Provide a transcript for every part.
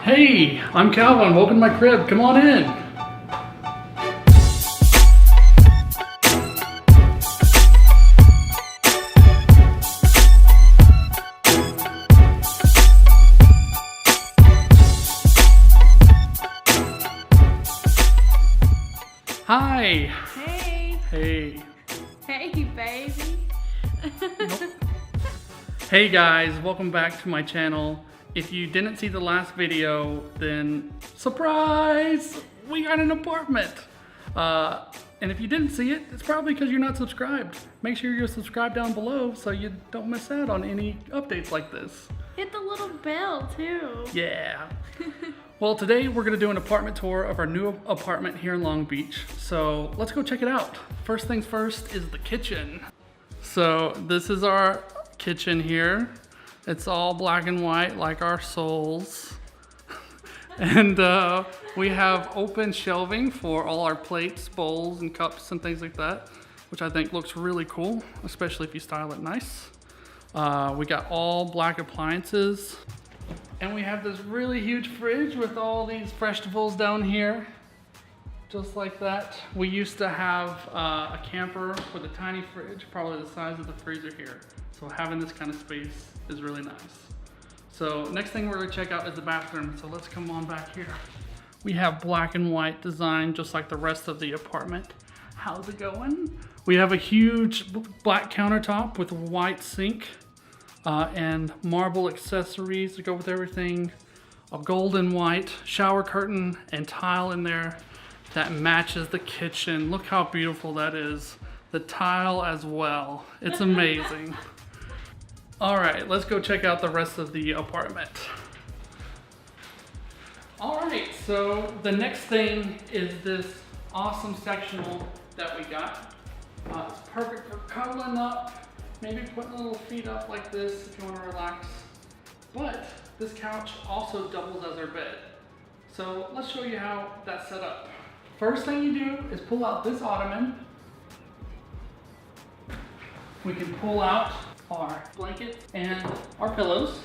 Hey, I'm Calvin. Welcome to my crib. Come on in. Hi. Hey. Hey. Hey, baby. Hey guys, welcome back to my channel. If you didn't see the last video, then surprise! We got an apartment. And if you didn't see it, it's probably because you're not subscribed. Make sure you're subscribed down below so you don't miss out on any updates like this. Hit the little bell too. Yeah. Well, today we're gonna do an apartment tour of our new apartment here in Long Beach. So let's go check it out. First things first is the kitchen. So this is our kitchen here. It's all black and white like our souls. And we have open shelving for all our plates, bowls, and cups and things like that, which I think looks really cool, especially if you style it nice. We got all black appliances. And we have this really huge fridge with all these vegetables down here, just like that. We used to have a camper with a tiny fridge, probably the size of the freezer here. So having this kind of space is really nice. So next thing we're gonna check out is the bathroom. So let's come on back here. We have black and white design, just like the rest of the apartment. How's it going? We have a huge black countertop with a white sink. And marble accessories to go with everything. A golden white shower curtain and tile in there that matches the kitchen. Look how beautiful that is. The tile as well. It's amazing. All right, let's go check out the rest of the apartment. All right, so the next thing is this awesome sectional that we got. It's perfect for cuddling up. Maybe putting little feet up like this if you want to relax. But this couch also doubles as our bed. So let's show you how that's set up. First thing you do is pull out this ottoman. We can pull out our blankets and our pillows.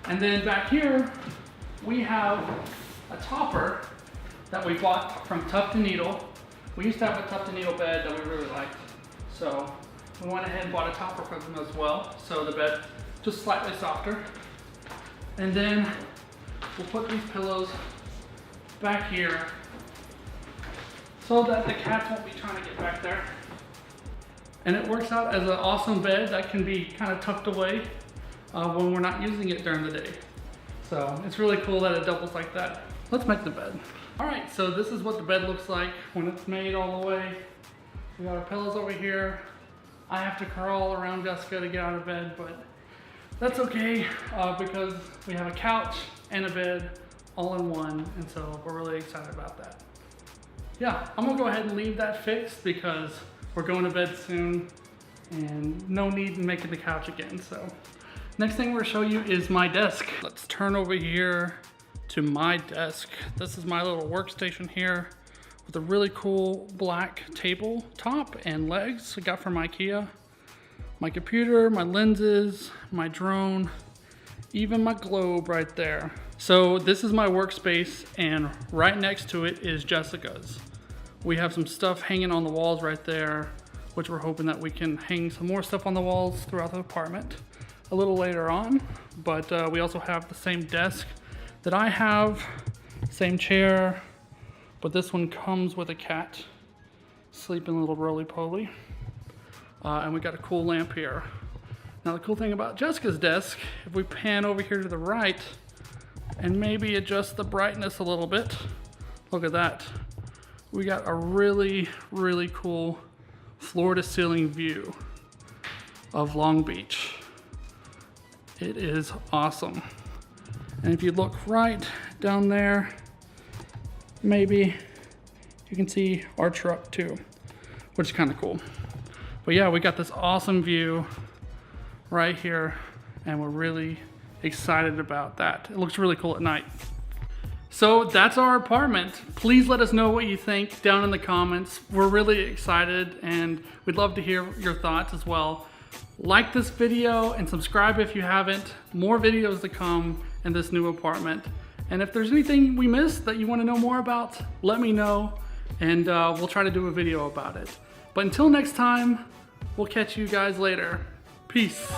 And then back here, we have a topper that we bought from Tuft & Needle. We used to have a Tuft & Needle bed that we really liked. So we went ahead and bought a topper for them as well. So the bed just slightly softer. And then we'll put these pillows back here so that the cats won't be trying to get back there. And it works out as an awesome bed that can be kind of tucked away when we're not using it during the day. So it's really cool that it doubles like that. Let's make the bed. All right, so this is what the bed looks like when it's made all the way. We got our pillows over here. I have to crawl around Jessica to get out of bed, but that's okay because we have a couch and a bed all in one, and so we're really excited about that. Yeah, I'm gonna go ahead and leave that fixed because we're going to bed soon and no need in making the couch again. So next thing we're gonna show you is my desk. Let's turn over here to my desk. This is my little workstation here with a really cool black table top and legs I got from IKEA. My computer, my lenses, my drone, even my globe right there. So this is my workspace, and right next to it is Jessica's. We have some stuff hanging on the walls right there, which we're hoping that we can hang some more stuff on the walls throughout the apartment a little later on. But we also have the same desk that I have, same chair, but this one comes with a cat sleeping a little roly-poly. And we got a cool lamp here. Now the cool thing about Jessica's desk, if we pan over here to the right and maybe adjust the brightness a little bit, look at that. We got a really, really cool floor-to-ceiling view of Long Beach. It is awesome. And if you look right down there, maybe you can see our truck too, which is kind of cool. But yeah, we got this awesome view right here, and we're really excited about that. It looks really cool at night. So that's our apartment. Please let us know what you think down in the comments. We're really excited and we'd love to hear your thoughts as well. Like this video and subscribe if you haven't. More videos to come in this new apartment. And if there's anything we missed that you want to know more about, let me know, and we'll try to do a video about it. But until next time, we'll catch you guys later. Peace.